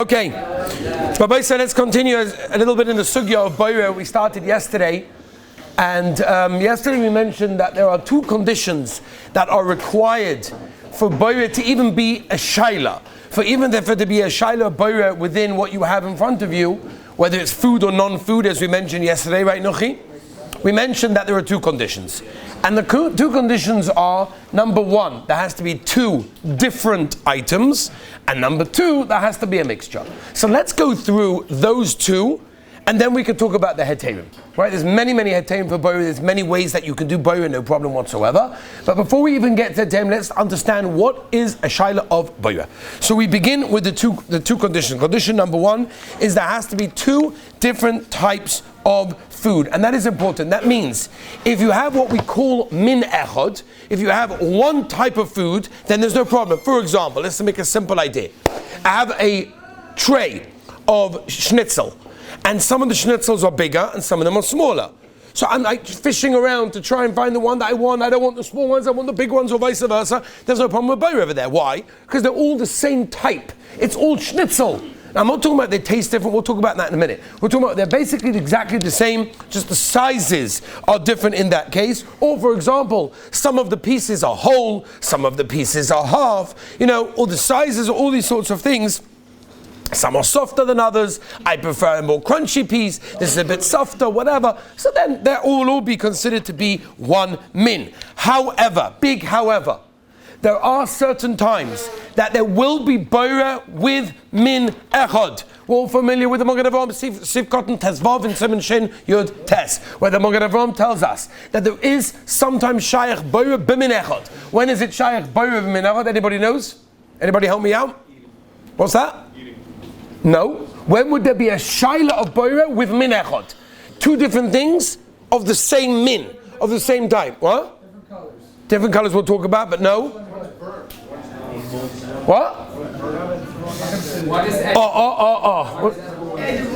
Okay, Rabbi said let's continue a little bit in the sugya of boira we started yesterday. And yesterday we mentioned that there are two conditions that are required for boira to even be a shaila. For even there to be a shaila boira within what you have in front of you, whether it's food or non-food, as we mentioned yesterday, right, Nochi? We mentioned that there are two conditions. And the two conditions are, number one, there has to be two different items, and number two, there has to be a mixture. So let's go through those two, and then we can talk about the heterim. Right? There's many heterim for boira. There's many ways that you can do boira, no problem whatsoever. But before we even get to heterim, let's understand what is a shaila of boira. So we begin with the two conditions. Condition number one is there has to be two different types of food, and that is important. That means if you have what we call min echad, if you have one type of food, then there's no problem. For example, let's make a simple idea. I have a tray of schnitzel, and some of the schnitzels are bigger and some of them are smaller. So I'm like fishing around to try and find the one that I want. I don't want the small ones, I want the big ones, or vice versa. There's no problem with boira over there. Why? Because they're all the same type. It's all schnitzel. Now, I'm not talking about they taste different, we'll talk about that in a minute. We're talking about they're basically exactly the same, just the sizes are different in that case. Or for example, some of the pieces are whole, some of the pieces are half, all the sizes, all these sorts of things. Some are softer than others. I prefer a more crunchy piece. This is a bit softer, whatever. So then they will all be considered to be one min. However, there are certain times that there will be boira with min echad. We're all familiar with the Magen Avraham, Sivkot and Tezvav and Siman Shin Yud Tes, where the Magen Avraham tells us that there is sometimes shayach boira b'min echad. When is it shayach boira b'min echad? Anybody knows? Anybody help me out? What's that? No. When would there be a shaila of boira with min echad? Two different things of the same min, of the same type. What? Different colors we'll talk about, but no. What?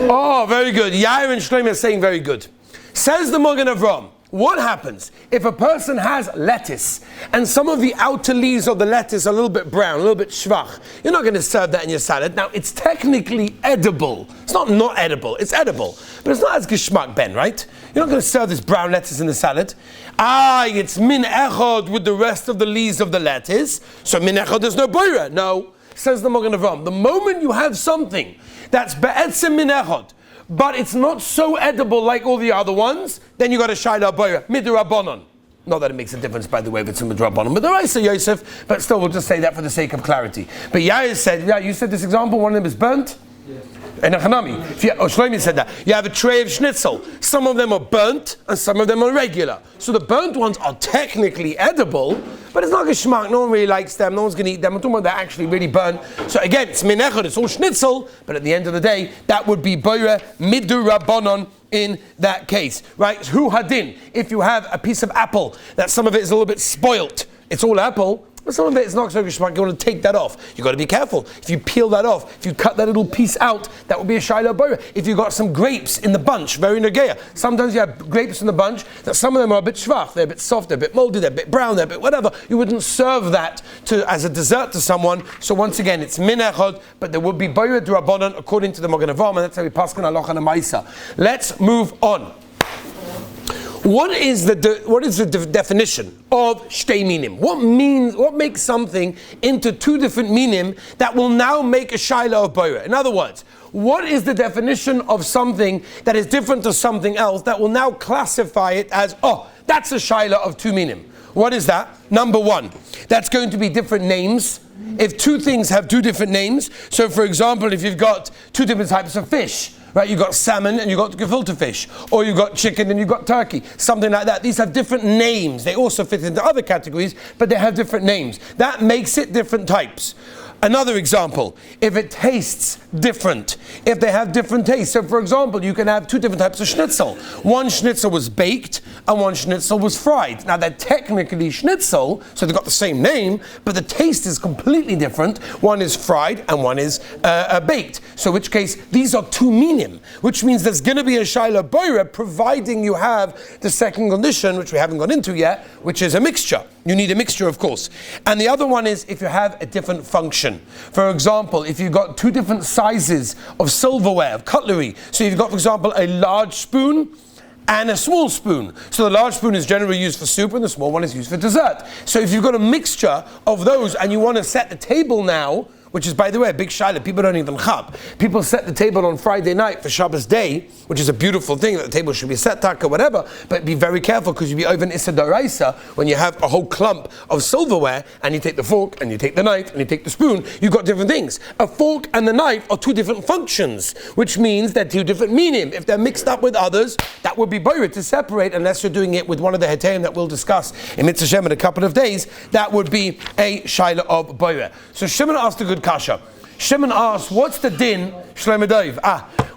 Oh, very good. Yair and Shlomo are saying very good. Says the Magen Avraham, what happens if a person has lettuce and some of the outer leaves of the lettuce are a little bit brown, a little bit schwach? You're not going to serve that in your salad. Now, it's technically edible. It's not edible. It's edible. But it's not as geschmack, Ben, right? You're not going to serve this brown lettuce in the salad. It's min echad with the rest of the leaves of the lettuce. So min echad, there's no boira. No, says the Magen Avraham. The moment you have something that's be'etzim min echad, but it's not so edible like all the other ones, then you got a shaila boira, midrabanan. Not that it makes a difference, by the way, if it's a midrabanan, midraisa Yosef, but still we'll just say that for the sake of clarity. But Yair said, you said this example, one of them is burnt? Yeah. And Shlomi said that. You have a tray of schnitzel. Some of them are burnt and some of them are regular. So the burnt ones are technically edible, but it's not geschmack. No one really likes them. No one's going to eat them. I'm talking about they're actually really burnt. So again, it's min echad, it's all schnitzel, but at the end of the day, that would be boira midurabanan in that case. Right? Hu hadin. If you have a piece of apple that some of it is a little bit spoilt, it's all apple, but some of it is not so geschmack, you want to take that off. You've got to be careful. If you peel that off, if you cut that little piece out, that would be a shaila boira. If you've got some grapes in the bunch, very nageya. Sometimes you have grapes in the bunch that some of them are a bit schwach, they're a bit soft, they're a bit moldy, they're a bit brown, they're a bit whatever. You wouldn't serve that as a dessert to someone. So once again, it's min echad, but there would be boira d'Rabbanan according to the Magen Avraham, and that's how we pass on halacha and ma'isa. Let's move on. What is the definition of shtei minim? What makes something into two different minim that will now make a shaila of boira? In other words, what is the definition of something that is different to something else that will now classify it as, that's a shaila of two minim? What is that? Number one, that's going to be different names. If two things have two different names, so for example, if you've got two different types of fish, right, you've got salmon and you've got gefilte fish, or you've got chicken and you've got turkey, something like that. These have different names. They also fit into other categories, but they have different names. That makes it different types. Another example, if it tastes different, if they have different tastes. So for example, you can have two different types of schnitzel. One schnitzel was baked and one schnitzel was fried. Now they're technically schnitzel, so they've got the same name, but the taste is completely different. One is fried and one is baked. So in which case, these are two minim, which means there's going to be a shaila boira, providing you have the second condition, which we haven't gone into yet, which is a mixture. You need a mixture, of course. And the other one is if you have a different function. For example, if you've got two different sizes of silverware, of cutlery. So you've got, for example, a large spoon and a small spoon. So the large spoon is generally used for soup and the small one is used for dessert. So if you've got a mixture of those and you want to set the table now, which is, by the way, a big shaila. People don't even chab. People set the table on Friday night for Shabbos day, which is a beautiful thing, that the table should be set, taka, whatever, but be very careful because you'll be over an Issa D'Oraisa when you have a whole clump of silverware and you take the fork and you take the knife and you take the spoon, you've got different things. A fork and the knife are two different functions, which means they're two different meaning. If they're mixed up with others, that would be boyer to separate, unless you're doing it with one of the heterim that we'll discuss in Mitzvah Shem in a couple of days, that would be a shaila of boyer. So Shimon asked a good kasha. Shimon asked, what's the din, Shlomo Dov?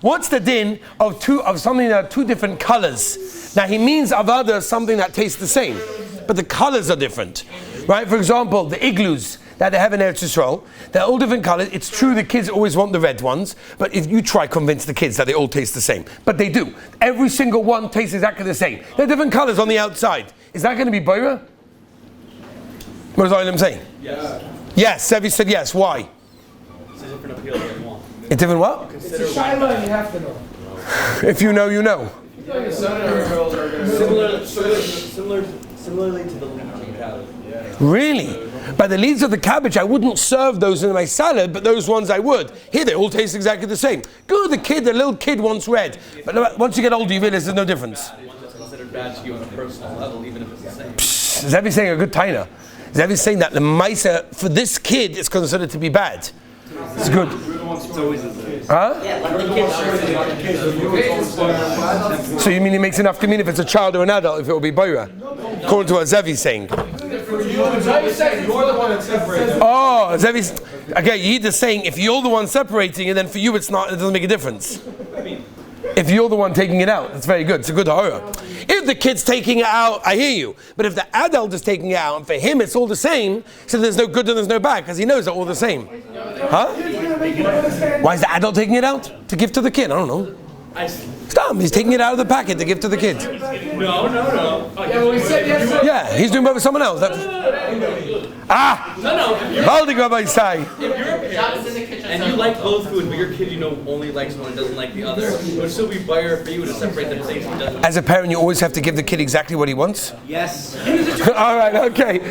What's the din of something that are two different colors? Now he means avada something that tastes the same, but the colors are different, right? For example, the igloos that they have in Eretz Yisrael, they're all different colors. It's true the kids always want the red ones, but if you try convince the kids that they all taste the same, but they do. Every single one tastes exactly the same. They're different colors on the outside. Is that going to be boira? What does Olam say? Yes. Yes, Sevi said yes. Why? It's a different appeal than one. A different what? It's a shaila and you have to know. If you know, you know. Similarly to the leafy cabbage. Really? By the leaves of the cabbage, I wouldn't serve those in my salad, but those ones I would. Here, they all taste exactly the same. Good, the little kid wants red. But once you get older, you realize there's no difference. One that's considered bad to you on a personal level, even if it's the same. Is Zevi saying a good taina? Is Zevi saying that the maisa for this kid is considered to be bad? It's good. It's always the same. Huh? So you mean he makes enough kameen if it's a child or an adult, if it will be boira? According to what Zevi's saying. Oh, Zevi's... Okay, Yid is saying if you're the one separating it, then for you it doesn't make a difference. If you're the one taking it out, that's very good. It's a good horror. If the kid's taking it out, I hear you. But if the adult is taking it out, and for him it's all the same, so there's no good and there's no bad, because he knows they're all the same. Huh? Why is the adult taking it out? To give to the kid? I don't know. Stop. He's taking it out of the packet to give to the kid. No. Yeah, he's doing it with someone else. Baldig Rabbi Sai. If you're a parent and you like both food, but your kid only likes one and doesn't like the other, it would still be buyer for you to separate them things he doesn't. As a parent, you always have to give the kid exactly what he wants? Yes. All right, okay.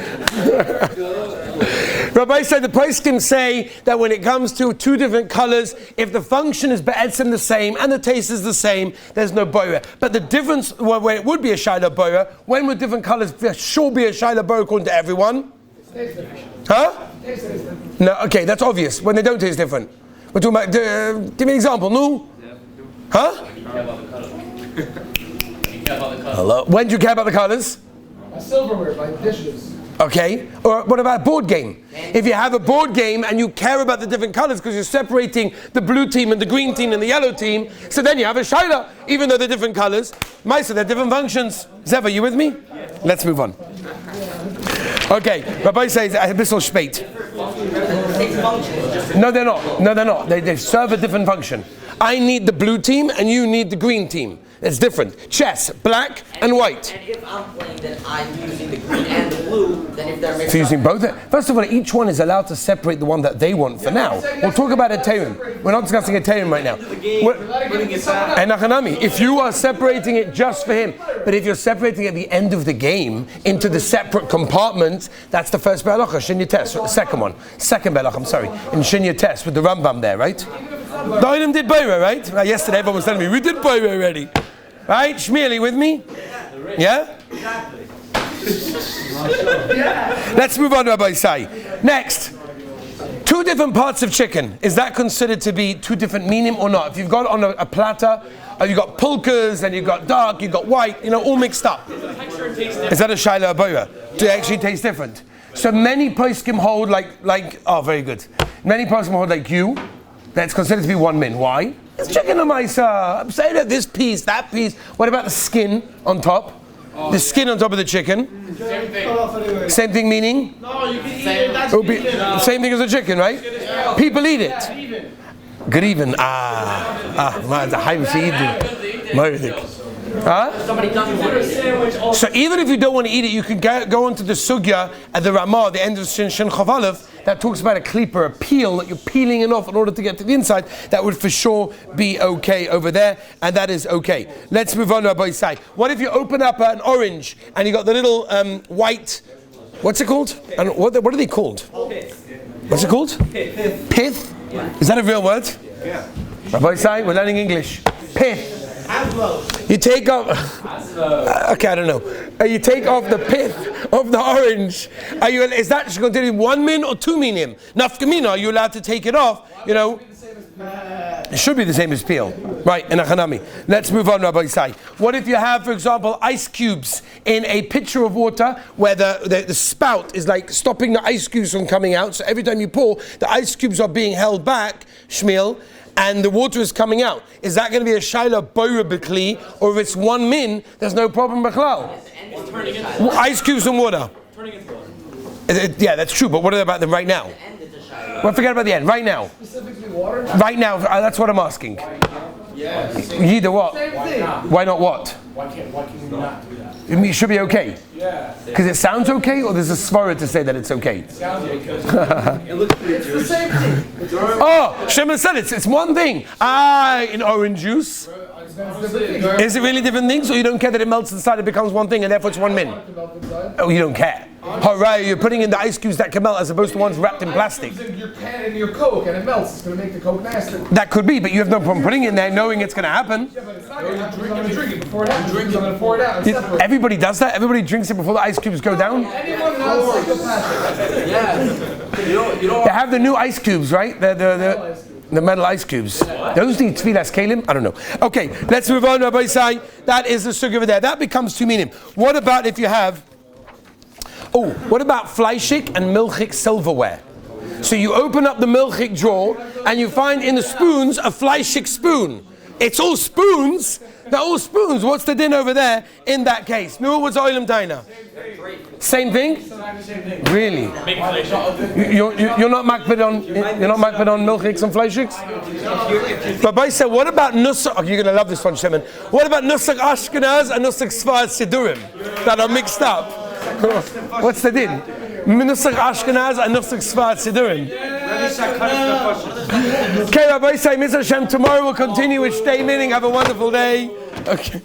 Rabbi said the poskim say that when it comes to two different colors, if the function is be'etzim the same and the taste is the same, there's no boira. But the difference, where it would be a shaila boira, when would different colors for sure be a shaila boira according to everyone? Huh? No, okay, that's obvious. When they don't taste different. We're talking about, give me an example, no? Huh? Hello? When do you care about the colors? My silverware, my dishes. Okay, or what about a board game? If you have a board game and you care about the different colors because you're separating the blue team and the green team and the yellow team, so then you have a shaila, even though they're different colors. Maisa, they're different functions. Zev, are you with me? Let's move on. Okay, Rabbi says Abyssal Shpeit. No, they're not. They serve a different function. I need the blue team and you need the green team. It's different. Chess, black and white. And if I'm playing, then I'm using the green and the blue. Then if they're mixed So using both? First of all, each one is allowed to separate the one that they want for now. We'll talk about a Ethereum. We're not discussing a Ethereum right now. And Nachanami, if you are separating it just for him, but if you're separating at the end of the game into the separate compartments, that's the first Be'alacha, Shinya Test, the second one. Second Be'alacha, I'm sorry, in Shinya Test with the Rambam there, right? The Olim did Boira, right? Yesterday everyone was telling me, we did Boira already. Right? Shmili with me? Yeah? Let's move on, Rabbi Sai. Next. Two different parts of chicken. Is that considered to be two different meaning or not? If you've got on a platter, you've got pulkas and you've got dark, you've got white, all mixed up. Is that a shaila boira? Do they actually taste different? So many poskim hold like oh, very good. Many poskim hold like you. That's considered to be one min. Why? It's chicken on my side. I'm saying that this piece, that piece. What about the skin on top? The skin on top of the chicken. Same thing. Same thing meaning? No, you can eat it. That's chicken. Same thing as a chicken, right? People eat it. Even. Good even. Man, the high Huh? Somebody doesn't want it. So even if you don't want to eat it, you can go into the sugya at the Ramah, the end of Shin Chav Aleph, that talks about a klipa, a peel that you're peeling it off in order to get to the inside. That would for sure be okay over there, and that is okay. Let's move on to Rabbi Isai. What if you open up an orange and you got the little white, what's it called? And what are they called? What's it called? Pith. Is that a real word? Yeah. Rabbi Isai, we're learning English. Pith. You take off. Okay, I don't know. You take off the pith of the orange. Is that going to be 1 min or 2 minim? Nafkamina, are you allowed to take it off? You know, it should be the same as peel, right? In a hanami. Let's move on, Rabbi Isai. What if you have, for example, ice cubes in a pitcher of water where the spout is like stopping the ice cubes from coming out? So every time you pour, the ice cubes are being held back, Shmuel, and the water is coming out. Is that going to be a shaila boira b'kli, or if it's 1 min, there's no problem b'klal? Ice cubes and water. Yeah, that's true. But what about them right now? Well, forget about the end. Right now. Specifically water? Right now. That's what I'm asking. Yes. Either what? Why not what? Why can we not do that? It should be okay. Yeah. Because it sounds okay, or there's a svara to say that it's okay. Sounds okay. It's the same thing. Oh, Shimon said it's one thing. In orange juice. Is it really different things, or you don't care that it melts inside, it becomes one thing, and therefore it's 1 min? Oh, you don't care. Hooray, you're putting in the ice cubes that can melt as opposed to ones wrapped in plastic. Your pan in your Coke and it melts. It's going to make the Coke nasty. That could be, but you have no problem putting it in there knowing it's going to happen. Yeah, but it's not going to happen. I'm going to drink it before it happens. I'm going to pour it out and separate. Everybody does that? Everybody drinks it before the ice cubes go down? Anyone not psychopathic. Yeah. You don't They have the new ice cubes, right? The metal ice cubes. Those need tefillas kalim? I don't know. Okay, let's move on, Rabbi Isai. That is the sugar over there. That becomes 2 minim. What about if you have... Oh, what about fleischik and milchik silverware? So you open up the milchik drawer and you find in the spoons a fleischik spoon. It's all spoons. They're all spoons. What's the din over there in that case? No, what's oilam daina? Same thing? Really? You're not makbid on milchiks and fleishiks? Rabbi said, what about nusach? Oh, you're going to love this one, Shimon. What about nusach Ashkenaz and nusach Sfard Sidurim that are mixed up? What's the din? Nusach Ashkenaz and nusach Sfard Sidurim. Okay, Rabbi say, Mr. Hashem, tomorrow we'll continue with Shtei Meaning. Have a wonderful day. Okay.